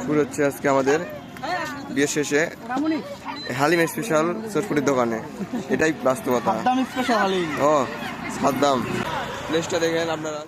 শুরু হচ্ছে আজকে আমাদের বিয়ের শেষে হালিম স্পেশাল চটপটির দোকানে। এটাই বাস্তবতা। ও সাদ্দাম প্লেসটা দেখেন আপনারা।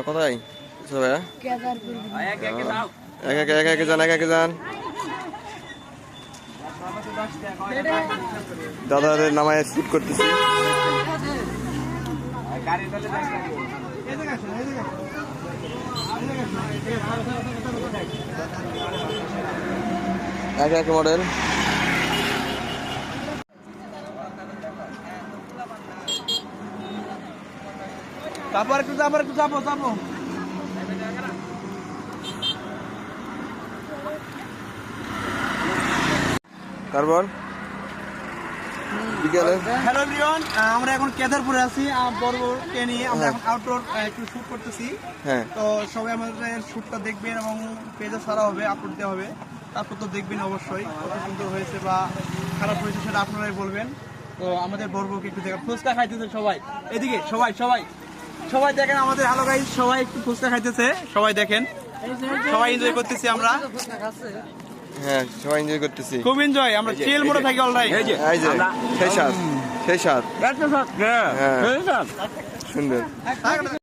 কোথায় একে যান দাদাদের নামায় শুট করতেছি। একে একে মডেল তারপর একটু যাবো তারপর বিকেলে। হ্যালো এভরিওয়ান, আমরা এখন কেদারপুরে আছি বর্বরকে নিয়ে। আমরা এখন আউটডোর একটু শুট করতেছি। হ্যাঁ, তো সবাই আমাদের শুটটা দেখবেন এবং পেজে ছাড়া হবে, আপলোড দেওয়া হবে। তারপর তো দেখবেন অবশ্যই কত সুন্দর হয়েছে বা খারাপ হয়েছে সেটা আপনারাই বলবেন। তো আমাদের বর্বরকে একটু দেখেন, ফুচকা খাইতেছে সবাই। এদিকে সবাই দেখেন আমাদের। হ্যালো গাইস, সবাই একটু ফুচকা খাইতেছে, সবাই দেখেন, সবাই এনজয় করতেছি আমরা। হ্যাঁ সবাই এনজয় করতেছি, খুব এনজয়। আমরা চিল মোডে থাকি অলরাইট। এই যে সেই স্বাদ সুন্দর।